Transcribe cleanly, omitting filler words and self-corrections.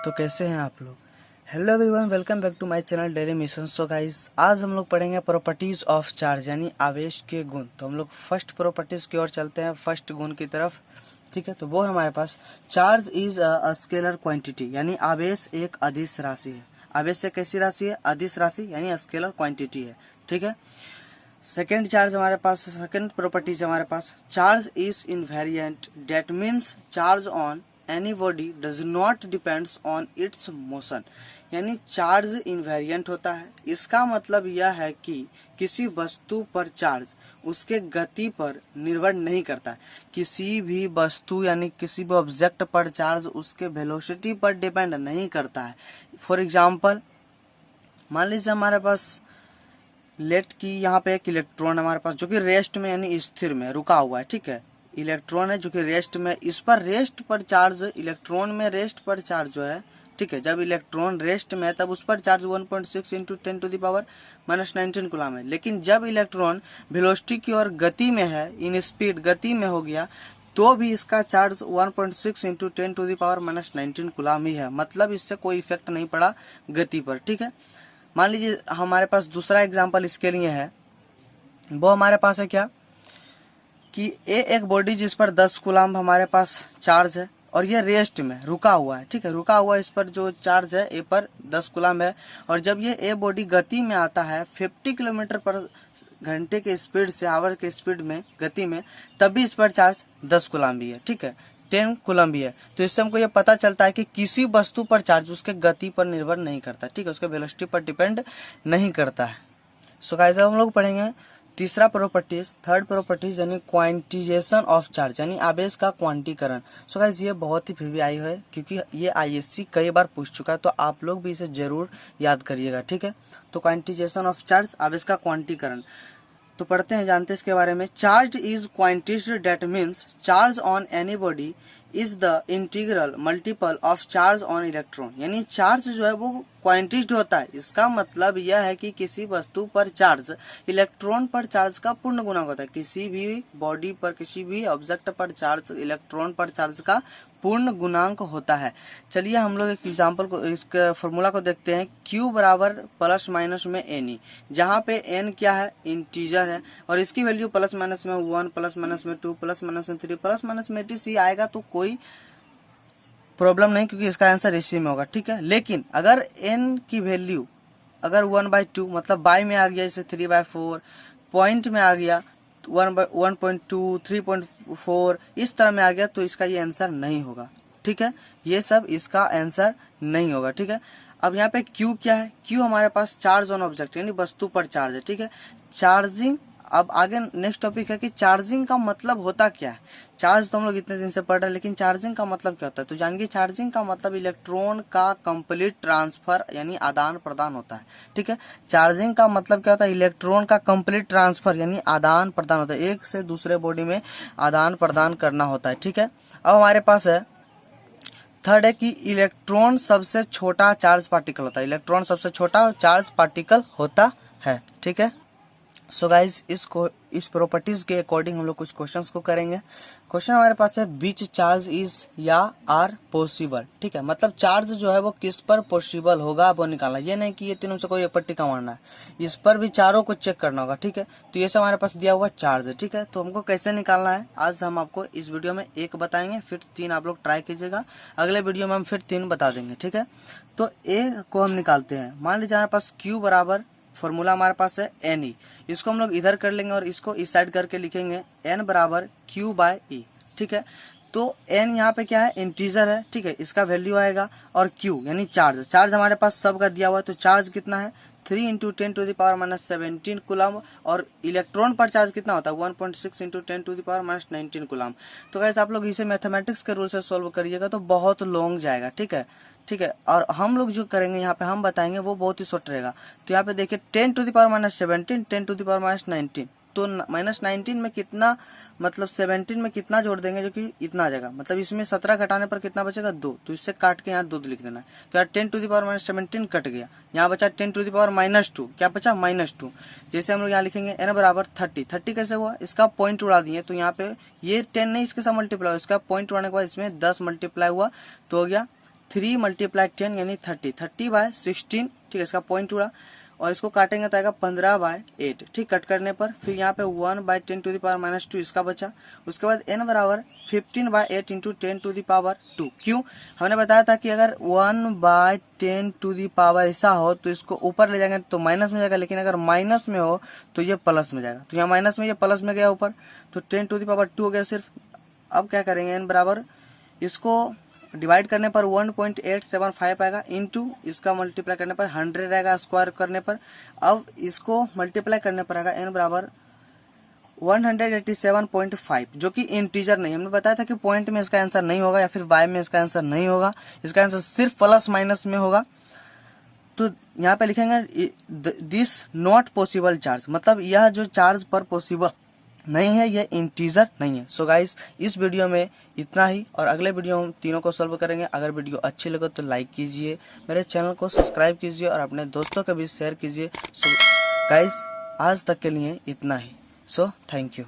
तो कैसे हैं आप लोग। Hello everyone, welcome back to my channel daily mission. So guys, आज हम लोग पढ़ेंगे प्रॉपर्टीज ऑफ चार्ज यानी आवेश के गुण। तो हम लोग फर्स्ट प्रॉपर्टीज की ओर चलते हैं, फर्स्ट गुण की तरफ। ठीक है, तो वो हमारे पास charge is a scalar quantity यानी आवेश एक अदिश राशि है। आवेश एक कैसी राशि है? अदिश राशि यानी स्केलर क्वांटिटी है। ठीक है। सेकेंड चार्ज हमारे पास, सेकेंड प्रॉपर्टीज हमारे पास, charge is invariant. That means charge on any body does not depends on its motion. यानी चार्ज इनवेरिएंट होता है। इसका मतलब यह है कि किसी वस्तु पर चार्ज उसके गति पर निर्भर नहीं करता है। किसी भी वस्तु यानी किसी भी ऑब्जेक्ट पर चार्ज उसके वेलोसिटी पर डिपेंड नहीं करता है। फॉर एग्जाम्पल, मान लीजिए हमारे पास लेट की यहाँ पे एक इलेक्ट्रॉन हमारे पास जो कि रेस्ट में यानी स्थिर में रुका हुआ है। ठीक है, इलेक्ट्रॉन है जो कि रेस्ट में, इस पर रेस्ट पर चार्ज, इलेक्ट्रॉन में रेस्ट पर चार्ज जो है, ठीक है, जब इलेक्ट्रॉन रेस्ट में है तब उस पर चार्ज 1.6 इंटू 10⁻⁻19 कूलम है। लेकिन जब इलेक्ट्रॉन वेलोसिटी की ओर गति में है, इन स्पीड गति में हो गया, तो भी इसका चार्ज 1.6 इंटू 10⁻⁻19 कूलम ही है। मतलब इससे कोई इफेक्ट नहीं पड़ा गति पर। ठीक है, मान लीजिए हमारे पास दूसरा एग्जांपल इसके लिए है। वो हमारे पास है क्या कि एक बॉडी जिस पर 10 कूलम हमारे पास चार्ज है और ये रेस्ट में रुका हुआ है। ठीक है, रुका हुआ इस पर जो चार्ज है ए पर 10 कूलम है, और जब ये ए बॉडी गति में आता है 50 किलोमीटर पर घंटे के स्पीड से, आवर के स्पीड में, गति में, तब भी इस पर चार्ज 10 कूलम भी है। ठीक है, 10 कूलम भी है। तो इससे हमको ये पता चलता है कि किसी वस्तु पर चार्ज उसके गति पर निर्भर नहीं करता। ठीक है, उसके वेलोसिटी पर डिपेंड नहीं करता है। सो गाइस, अब हम लोग पढ़ेंगे तीसरा प्रॉपर्टीज, थर्ड प्रॉपर्टीज यानी क्वांटिजेशन ऑफ चार्ज यानी आवेश का क्वांटीकरण। सो गाइस, ये बहुत ही वीवीआई है क्योंकि ये आईएससी कई बार पूछ चुका है, तो आप लोग भी इसे जरूर याद करिएगा। ठीक है, तो क्वांटिजेशन ऑफ चार्ज, आवेश का क्वांटीकरण, तो पढ़ते हैं, जानते हैं इसके बारे में। Charge is quantized, that means charge on any body is the integral multiple of charge on electron. यानी चार्ज जो है वो क्वांटिज्ड होता है। इसका मतलब यह है कि किसी वस्तु पर चार्ज इलेक्ट्रॉन पर चार्ज का पूर्ण गुणक होता है। किसी भी बॉडी पर, किसी भी ऑब्जेक्ट पर चार्ज इलेक्ट्रॉन पर चार्ज का पूर्ण गुणांक होता है। चलिए हम लोग एक एग्जांपल को, इसके फॉर्मूला को देखते हैं। Q बराबर प्लस माइनस में एन, जहाँ पे n क्या है? इंटीजर है, और इसकी वैल्यू प्लस माइनस में 1, प्लस माइनस में 2, प्लस माइनस में 3, प्लस माइनस में etc आएगा तो कोई प्रॉब्लम नहीं, क्योंकि इसका आंसर इसी में होगा। ठीक है, लेकिन अगर n की वैल्यू अगर 1/2 मतलब बाई में आ गया, जैसे 3/4, पॉइंट में आ गया 1.2, 3.4, इस तरह में आ गया, तो इसका ये आंसर नहीं होगा। ठीक है, ये सब इसका आंसर नहीं होगा। ठीक है, अब यहाँ पे Q क्या है? Q हमारे पास चार्ज ऑन ऑब्जेक्ट यानी वस्तु पर चार्ज है। ठीक है, चार्जिंग, अब आगे नेक्स्ट टॉपिक है कि चार्जिंग का मतलब होता क्या है। चार्ज तो हम लोग इतने दिन से पढ़ रहे हैं, लेकिन चार्जिंग का मतलब क्या होता है? तो जानिए, चार्जिंग का मतलब इलेक्ट्रॉन का कंप्लीट ट्रांसफर यानी आदान प्रदान होता है। ठीक है, चार्जिंग का मतलब क्या होता है? इलेक्ट्रॉन का कंप्लीट ट्रांसफर यानी आदान प्रदान होता है, एक से दूसरे बॉडी में आदान प्रदान करना होता है। ठीक है, अब हमारे पास है थर्ड है कि इलेक्ट्रॉन सबसे छोटा चार्ज पार्टिकल होता है। इलेक्ट्रॉन सबसे छोटा चार्ज पार्टिकल होता है। ठीक है, सो गाइज, इस प्रॉपर्टीज के अकॉर्डिंग हम लोग कुछ क्वेश्चंस को करेंगे। क्वेश्चन हमारे पास है, बीच चार्ज इज या आर पॉसिबल। ठीक है, मतलब चार्ज जो है वो किस पर पॉसिबल होगा वो निकालना। ये नहीं कि ये तीनों से कोई एक पट्टी का मारना है, इस पर भी चारों को चेक करना होगा। ठीक है, तो ये सब हमारे पास दिया हुआ चार्ज है। ठीक है, तो हमको कैसे निकालना है आज हम आपको इस वीडियो में एक बताएंगे, फिर 3 आप लोग ट्राई कीजिएगा, अगले वीडियो में हम फिर 3 बता देंगे। ठीक है, तो ए को हम निकालते हैं। मान लीजिए हमारे पास Q बराबर, फॉर्मूला हमारे पास है NE, इसको हम लोग इधर कर लेंगे और इसको इस साइड करके लिखेंगे N बराबर Q/E। ठीक है, तो N यहाँ पे क्या है? इंटीजर है। ठीक है, इसका वैल्यू आएगा, और Q यानी चार्ज, चार्ज हमारे पास सबका दिया हुआ है, तो चार्ज कितना है? 3 इंटू 10⁻⁻17 कूलम, और इलेक्ट्रॉन पर चार्ज कितना होता है? 1.6 इंटू 10⁻⁻19 कूलम। तो गाइस, आप लोग इसे मैथमेटिक्स के रूल से सोल्व करिएगा तो बहुत लॉन्ग जाएगा। ठीक है, ठीक है, और हम लोग जो करेंगे यहाँ पे हम बताएंगे वो बहुत ही शॉर्ट रहेगा। तो यहाँ पे देखिए 10⁻⁻17, 10⁻⁻19, तो -19 में कितना, मतलब 17 में कितना जोड़ देंगे जो कि इतना आ जाएगा, मतलब इसमें 17 घटाने पर कितना बचेगा? 2, तो इससे काट के यहाँ 2 लिख देना है। तो यहाँ 10⁻⁻17 कट गया, यहाँ बचा 10⁻⁻2, क्या बचा? -2। जैसे हम लोग यहाँ लिखेंगे n बराबर 30 कैसे हुआ? इसका पॉइंट उड़ा दिए, तो यहाँ पे ये 10 नहीं, इसके साथ मल्टीप्लाई हुआ, इसका पॉइंट उड़ाने के बाद इसमें 10 मल्टीप्लाई हुआ, तो हो गया 3 मल्टीप्लाई 10 यानी 30, 30/16, ठीक है, इसका पॉइंट उड़ा। और इसको काटेंगे तो आएगा 15/8, ठीक। कट करने पर फिर यहाँ पे 1/10⁻², इसका बचा। उसके बाद n बराबर 15/8 इंटू 10⁻²। क्यों? हमने बताया था कि अगर 1/10 ऐसा हो तो इसको ऊपर ले जाएंगे तो माइनस में जाएगा, लेकिन अगर माइनस में हो तो ये प्लस में जाएगा। तो यहाँ माइनस में, ये प्लस में गया ऊपर, तो 10⁻² हो गया सिर्फ। अब क्या करेंगे, n बराबर इसको डिवाइड करने पर 1.875 आएगा, इंटू इसका मल्टीप्लाई करने पर 100 आएगा, स्क्वायर करने पर। अब इसको मल्टीप्लाई करने पर आएगा n बराबर 187.5, जो कि इंटीजर नहीं। हमने बताया था कि पॉइंट में इसका आंसर नहीं होगा या फिर वाई में इसका आंसर नहीं होगा, इसका आंसर सिर्फ प्लस माइनस में होगा। तो यहाँ पे लिखेंगे दिस नॉट पॉसिबल चार्ज, मतलब यह जो चार्ज पर पॉसिबल नहीं है, ये इंटीजर नहीं है। सो गाइस, इस वीडियो में इतना ही, और अगले वीडियो हम तीनों को सॉल्व करेंगे। अगर वीडियो अच्छी लगे तो लाइक कीजिए, मेरे चैनल को सब्सक्राइब कीजिए और अपने दोस्तों के बीच शेयर कीजिए। सो गाइस, आज तक के लिए इतना ही। So thank you.